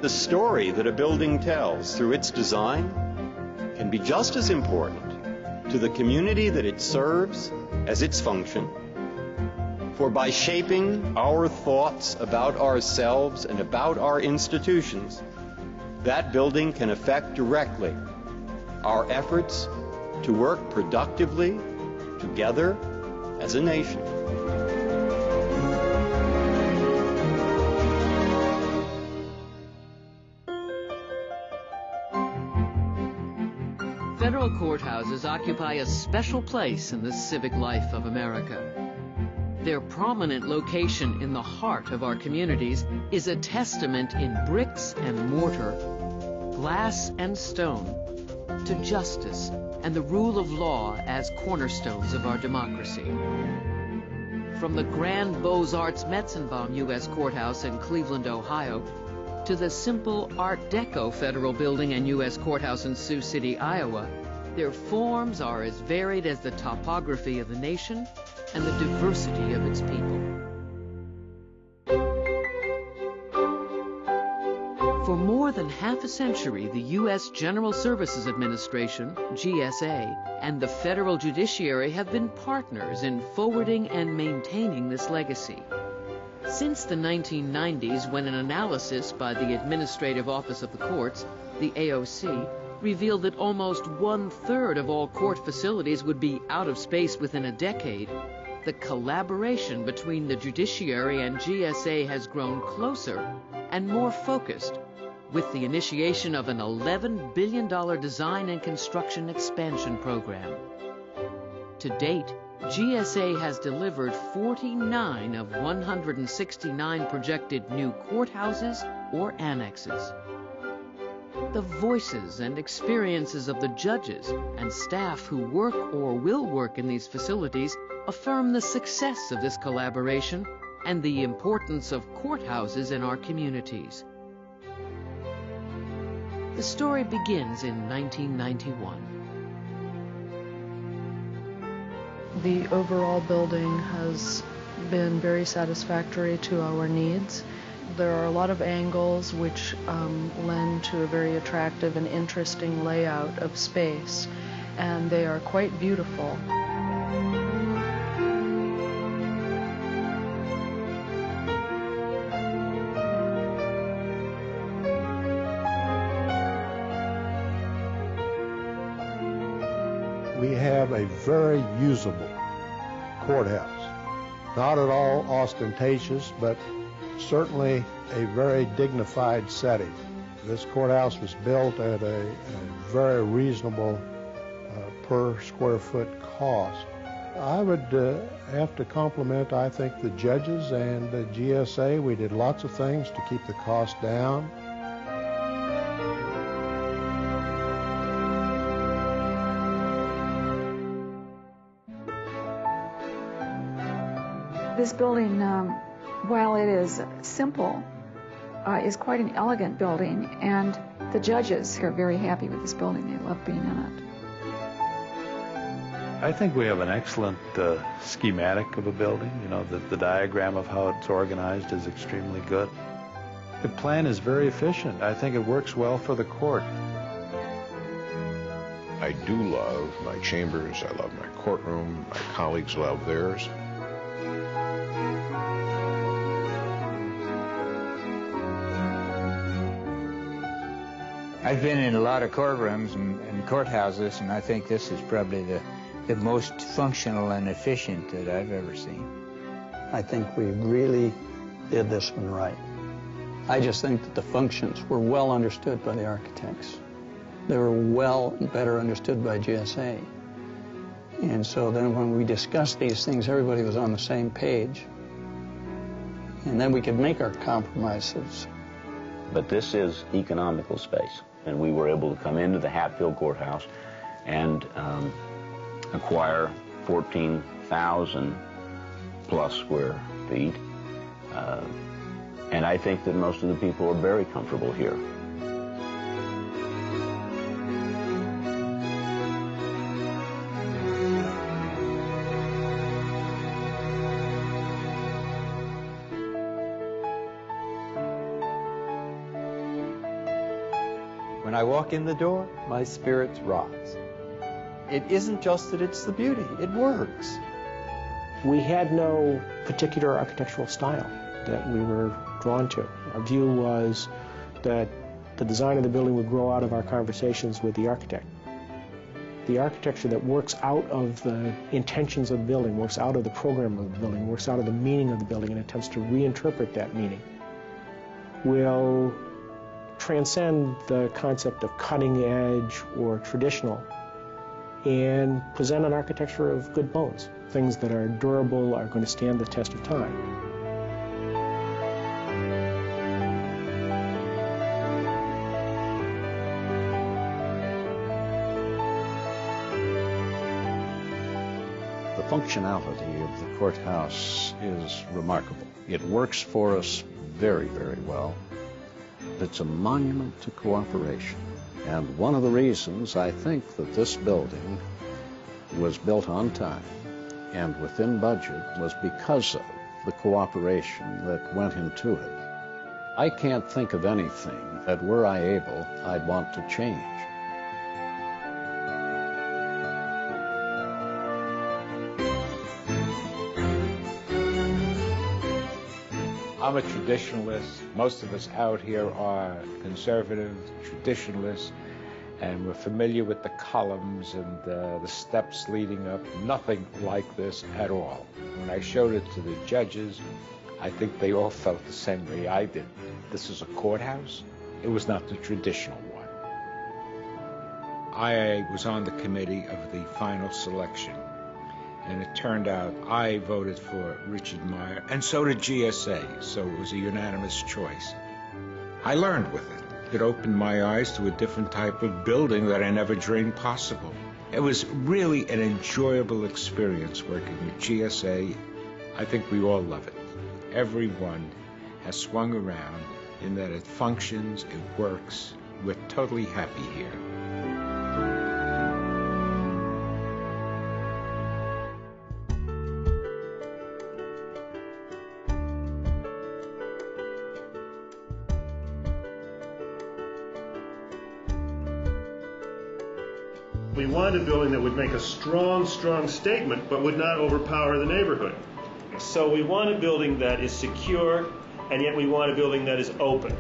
The story that a building tells through its design can be just as important to the community that it serves as its function. For by shaping our thoughts about ourselves and about our institutions, that building can affect directly our efforts to work productively together as a nation. Federal courthouses occupy a special place in the civic life of America. Their prominent location in the heart of our communities is a testament in bricks and mortar, glass and stone, to justice and the rule of law as cornerstones of our democracy. From the grand Beaux-Arts Metzenbaum U.S. Courthouse in Cleveland, Ohio, to the simple Art Deco Federal Building and U.S. Courthouse in Sioux City, Iowa, their forms are as varied as the topography of the nation and the diversity of its people. For more than half a century, the U.S. General Services Administration, GSA, and the federal judiciary have been partners in forwarding and maintaining this legacy. Since the 1990s, when an analysis by the Administrative Office of the Courts, the AOC, revealed that almost 1/3 of all court facilities would be out of space within a decade, the collaboration between the judiciary and GSA has grown closer and more focused, with the initiation of an $11 billion design and construction expansion program. To date, GSA has delivered 49 of 169 projected new courthouses or annexes. The voices and experiences of the judges and staff who work or will work in these facilities affirm the success of this collaboration and the importance of courthouses in our communities. The story begins in 1991. The overall building has been very satisfactory to our needs. There are a lot of angles which lend to a very attractive and interesting layout of space, and they are quite beautiful. We have a very usable courthouse. Not at all ostentatious, but certainly a very dignified setting. This courthouse was built at a very reasonable per square foot cost. I would have to compliment, I think, the judges and the GSA. We did lots of things to keep the cost down. This building, while it is simple, is quite an elegant building, and the judges are very happy with this building. They love being in it. I think we have an excellent schematic of a building. You know, the diagram of how it's organized is extremely good. The plan is very efficient. I think it works well for the court. I do love my chambers. I love my courtroom. My colleagues love theirs. I've been in a lot of courtrooms and courthouses, and I think this is probably the most functional and efficient that I've ever seen. I think we really did this one right. I just think that the functions were well understood by the architects. They were well and better understood by GSA. And so then when we discussed these things, everybody was on the same page. And then we could make our compromises. But this is economical space, and we were able to come into the Hatfield Courthouse and acquire 14,000 plus square feet. And I think that most of the people are very comfortable here. When I walk in the door, my spirits rise. It isn't just that it's the beauty, it works. We had no particular architectural style that we were drawn to. Our view was that the design of the building would grow out of our conversations with the architect. The architecture that works out of the intentions of the building, works out of the program of the building, works out of the meaning of the building, and attempts to reinterpret that meaning, will transcend the concept of cutting edge or traditional and present an architecture of good bones, things that are durable, are going to stand the test of time. The functionality of the courthouse is remarkable. It works for us very, very well. It's a monument to cooperation. And one of the reasons I think that this building was built on time and within budget was because of the cooperation that went into it. I can't think of anything that, were I able, I'd want to change. I'm a traditionalist. Most of us out here are conservative, traditionalists, and we're familiar with the columns and the steps leading up. Nothing like this at all. When I showed it to the judges, I think they all felt the same way I did. This is a courthouse. It was not the traditional one. I was on the committee of the final selection, and it turned out I voted for Richard Meyer, and so did GSA, so it was a unanimous choice. I learned with it. It opened my eyes to a different type of building that I never dreamed possible. It was really an enjoyable experience working with GSA. I think we all love it. Everyone has swung around in that it functions, it works. We're totally happy here. We wanted a building that would make a strong statement, but would not overpower the neighborhood. So we want a building that is secure, and yet we want a building that is open.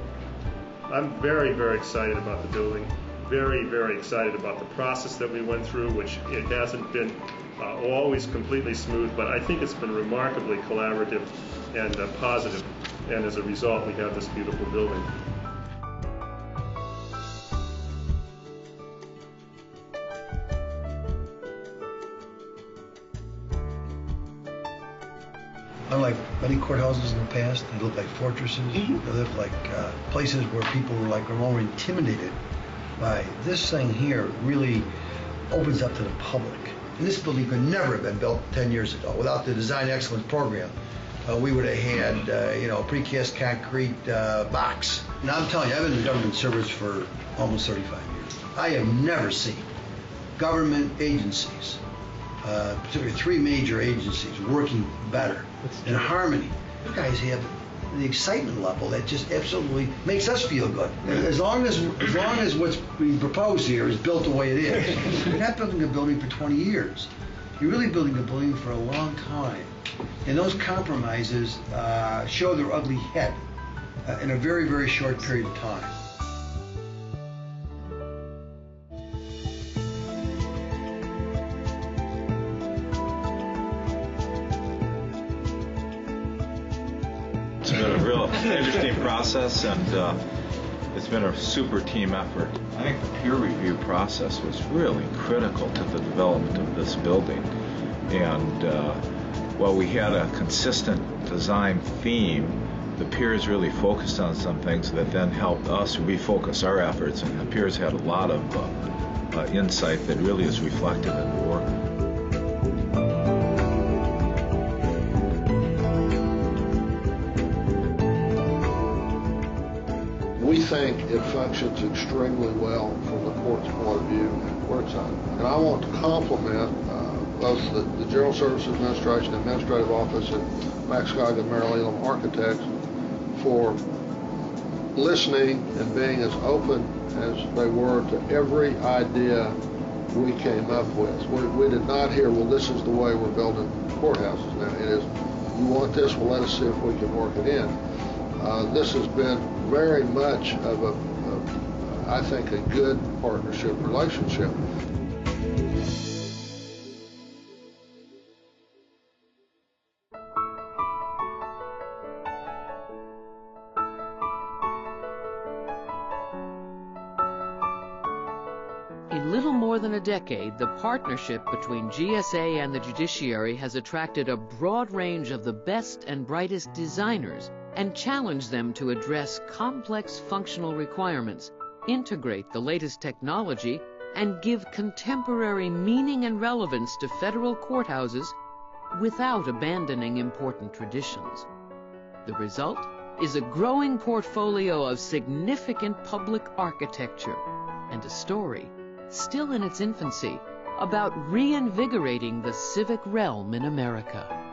I'm very, very excited about the building. Very, very excited about the process that we went through, which it hasn't been always completely smooth, but I think it's been remarkably collaborative and positive. And as a result, we have this beautiful building. Unlike many courthouses in the past, they look like fortresses. They look like places where people were like more intimidated by. This thing here really opens up to the public. And this building could never have been built 10 years ago without the Design Excellence Program. We would have had, precast concrete box. And I'm telling you, I've been in government service for almost 35 years. I have never seen government agencies, particularly three major agencies, working better in harmony. You guys have the excitement level that just absolutely makes us feel good. As long as what's being proposed here is built the way it is. You're not building a building for 20 years. You're really building a building for a long time. And those compromises show their ugly head in a very, very short period of time. It's been a real interesting process, and it's been a super team effort. I think the peer review process was really critical to the development of this building. And while we had a consistent design theme, the peers really focused on some things that then helped us refocus our efforts, and the peers had a lot of insight that really is reflected in the work. We think it functions extremely well from the court's point of view and court's on. And I want to compliment both the General Services Administration, Administrative Office, and Max Scogg and Mary Elam Architects for listening and being as open as they were to every idea we came up with. We did not hear, well, this is the way we're building courthouses now. It is, you want this, well, let us see if we can work it in. This has been very much of I think, a good partnership relationship. In little more than a decade, the partnership between GSA and the Judiciary has attracted a broad range of the best and brightest designers and challenged them to address complex functional requirements, integrate the latest technology, and give contemporary meaning and relevance to federal courthouses without abandoning important traditions. The result is a growing portfolio of significant public architecture and a story, still in its infancy, about reinvigorating the civic realm in America.